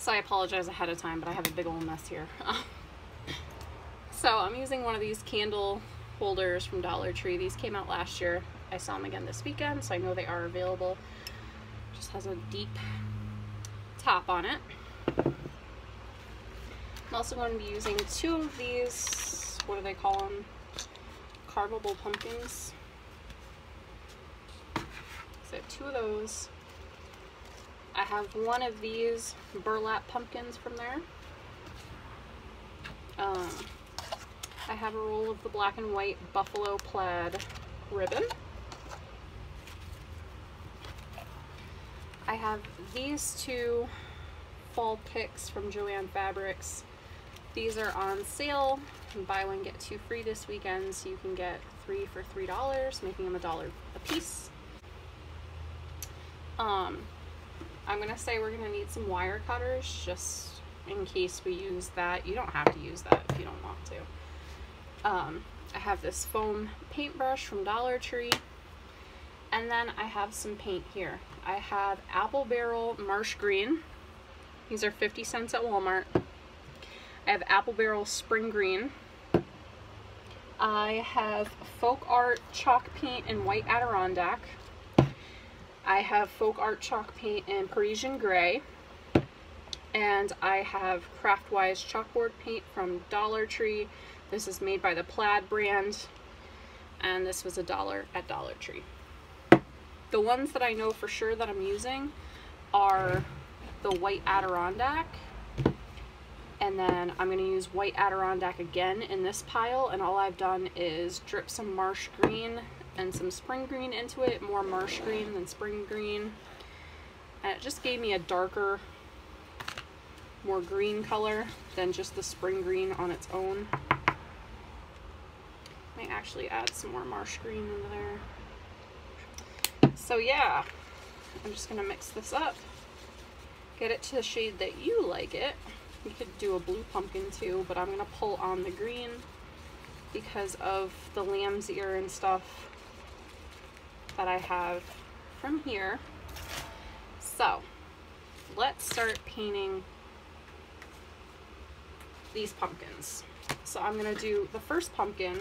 So I apologize ahead of time, but I have a big old mess here. So I'm using one of these candle holders from Dollar Tree. These came out last year. I saw them again this weekend, so I know they are available. Just has a deep top on it. I'm also going to be using 2 of these, what do they call them? Carvable pumpkins. So 2 of those. I have 1 of these burlap pumpkins from there. I have a roll of the black and white buffalo plaid ribbon. I have these 2 fall picks from Joann Fabrics. These are on sale. Buy 1 get 2 free this weekend, so you can get 3 for $3, making them $1 a piece. I'm gonna say we're gonna need some wire cutters just in case we use that. You don't have to use that if you don't want to. I have this foam paintbrush from Dollar Tree, and then I have some paint here. I have Apple Barrel Marsh Green. These are 50 cents at Walmart. I have Apple Barrel Spring Green. I have Folk Art Chalk Paint in White Adirondack. I have Folk Art Chalk Paint in Parisian Gray. And I have Craftwise Chalkboard Paint from Dollar Tree. This is made by the Plaid brand, and this was $1 at Dollar Tree. The ones that I know for sure that I'm using are the White Adirondack, and then I'm going to use White Adirondack again in this pile, and all I've done is drip some marsh green and some spring green into it, more marsh green than spring green, and it just gave me a darker, more green color than just the spring green on its own. Might actually add some more marsh green into there. So yeah, I'm just gonna mix this up, get it to the shade that you like it. You could do a blue pumpkin too, but I'm gonna pull on the green because of the lamb's ear and stuff that I have from here. So let's start painting these pumpkins. So I'm gonna do the first pumpkin,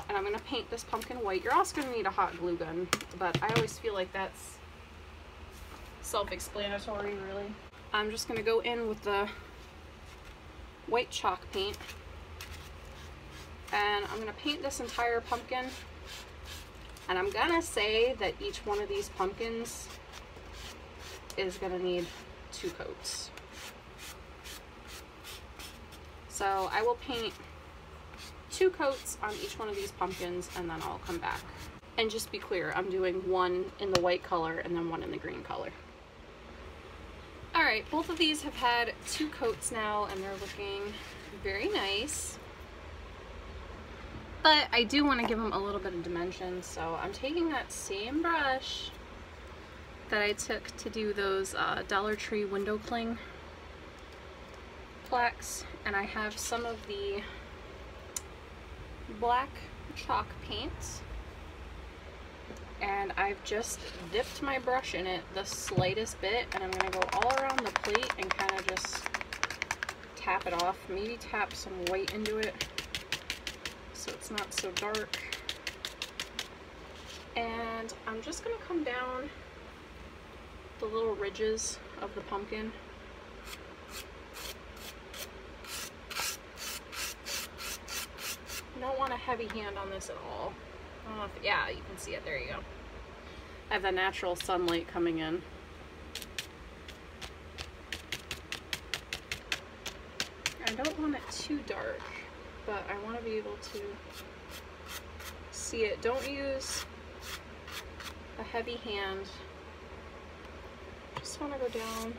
and I'm gonna paint this pumpkin white. You're also gonna need a hot glue gun, but I always feel like that's self-explanatory, really. I'm just gonna go in with the white chalk paint, and I'm gonna paint this entire pumpkin, and I'm gonna say that each one of these pumpkins is gonna need 2 coats. So I will paint 2 coats on each one of these pumpkins, and then I'll come back. And just be clear, I'm doing 1 in the white color and then 1 in the green color. Alright, both of these have had 2 coats now, and they're looking very nice. But I do want to give them a little bit of dimension, so I'm taking that same brush that I took to do those Dollar Tree window cling plaques, and I have some of the black chalk paint, and I've just dipped my brush in it the slightest bit, and I'm going to go all around the plate and kind of just tap it off. Maybe tap some white into it so it's not so dark. And I'm just going to come down the little ridges of the pumpkin. I don't want a heavy hand on this at all. I don't know if, yeah, you can see it. There you go. I have the natural sunlight coming in. I don't want it too dark, but I want to be able to see it. Don't use a heavy hand. Just want to go down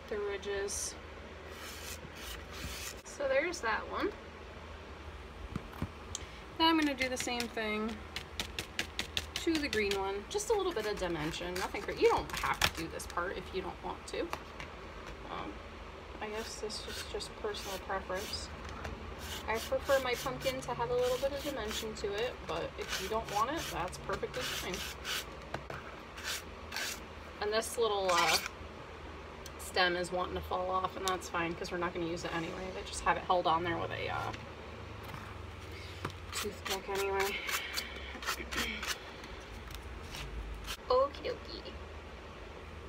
the ridges. So there's that one. Then I'm going to do the same thing to the green one. Just a little bit of dimension, nothing great. You don't have to do this part if you don't want to. I guess this is just personal preference. I prefer my pumpkin to have a little bit of dimension to it, but if you don't want it, that's perfectly fine. And this little stem is wanting to fall off, and that's fine because we're not going to use it anyway. But just have it held on there with a toothpick anyway. Okie dokie.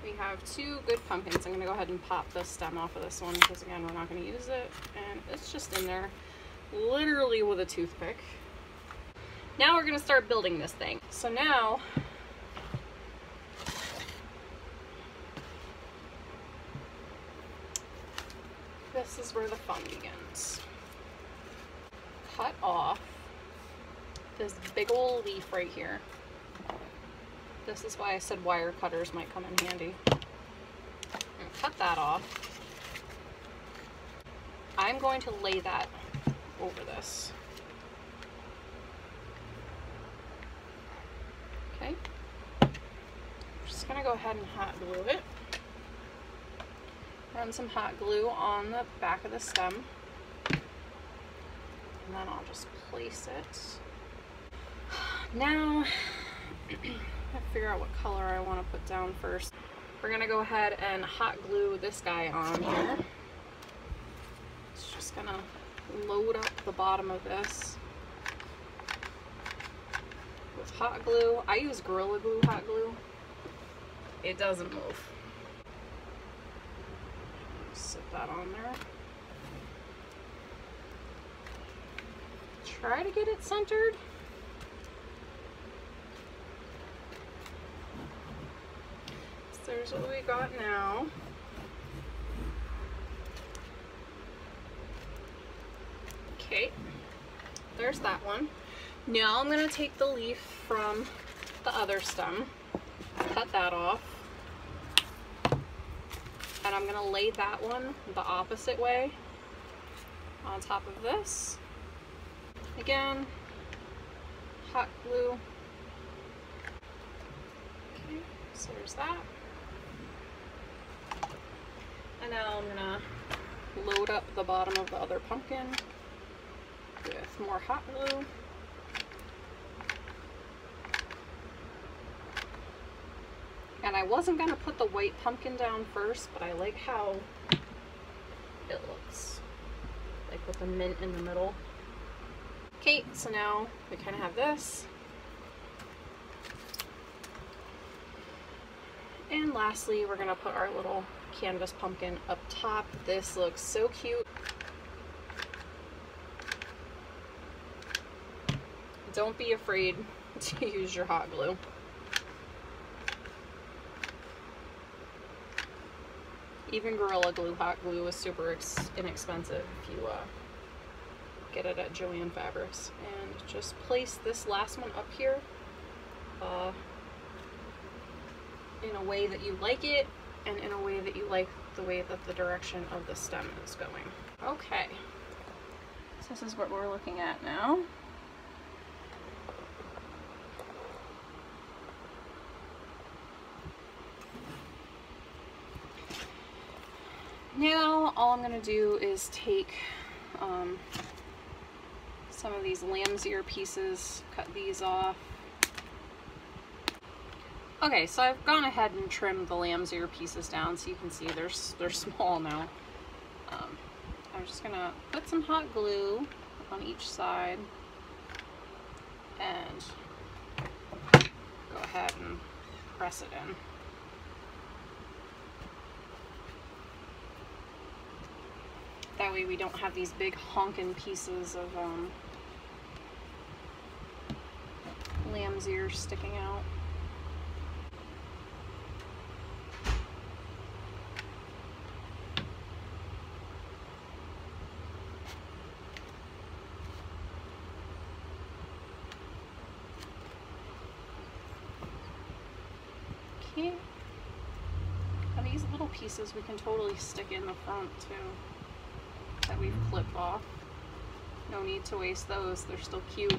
We have 2 good pumpkins. I'm going to go ahead and pop the stem off of this one because, again, we're not going to use it. And it's just in there literally with a toothpick. Now we're going to start building this thing. So now, this is where the fun begins. Cut off this big old leaf right here. This is why I said wire cutters might come in handy. Cut that off. I'm going to lay that over this. Okay. I'm just gonna go ahead and hot glue it. Run some hot glue on the back of the stem. And then I'll just place it. Now, I have to figure out what color I want to put down first. We're gonna go ahead and hot glue this guy on here. It's just gonna load up the bottom of this with hot glue. I use Gorilla Glue hot glue. It doesn't move. Sit that on there. Try to get it centered. So there's what we got now. Okay, there's that one. Now I'm gonna take the leaf from the other stem, cut that off, and I'm gonna lay that one the opposite way on top of this. Again, hot glue. Okay, so there's that. And now I'm gonna load up the bottom of the other pumpkin with more hot glue. And I wasn't gonna put the white pumpkin down first, but I like how it looks, like with the mint in the middle. Okay, so now we kind of have this. And lastly, we're gonna put our little canvas pumpkin up top. This looks so cute. Don't be afraid to use your hot glue. Even Gorilla Glue hot glue is super inexpensive if you get it at Joann Fabrics. And just place this last one up here in a way that you like it, and in a way that you like the way that the direction of the stem is going. Okay, so this is what we're looking at now. Now all I'm going to do is take some of these lamb's ear pieces, cut these off. Okay, so I've gone ahead and trimmed the lamb's ear pieces down so you can see they're small now. I'm just going to put some hot glue on each side and go ahead and press it in. That way we don't have these big honking pieces of lamb's ears sticking out. Okay. Now these little pieces we can totally stick in the front too, that we've clipped off. No need to waste those, they're still cute.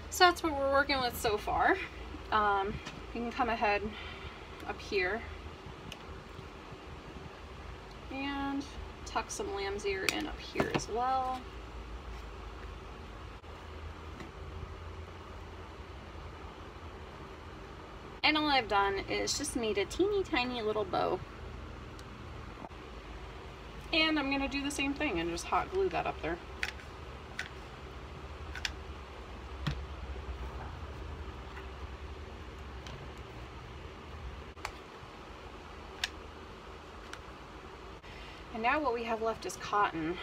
So that's what we're working with so far. You can come ahead up here and tuck some lamb's ear in up here as well. And all I've done is just made a teeny tiny little bow. And I'm going to do the same thing and just hot glue that up there. And now what we have left is cotton.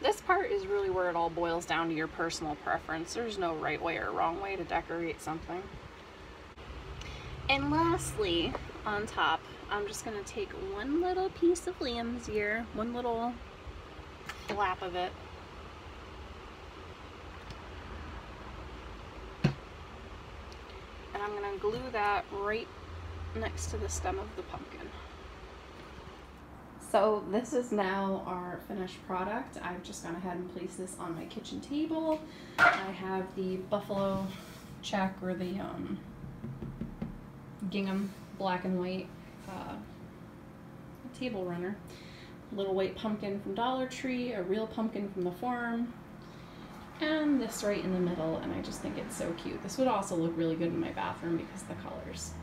This part is really where it all boils down to your personal preference. There's no right way or wrong way to decorate something. And lastly, on top, I'm just going to take one little piece of lamb's ear, one little flap of it, and I'm going to glue that right next to the stem of the pumpkin. So this is now our finished product. I've just gone ahead and placed this on my kitchen table. I have the buffalo check, or the gingham black and white table runner, a little white pumpkin from Dollar Tree, a real pumpkin from the farm, and this right in the middle, and I just think it's so cute. This would also look really good in my bathroom because of the colors.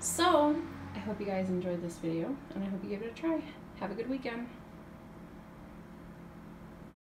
So I hope you guys enjoyed this video, and I hope you give it a try. Have a good weekend.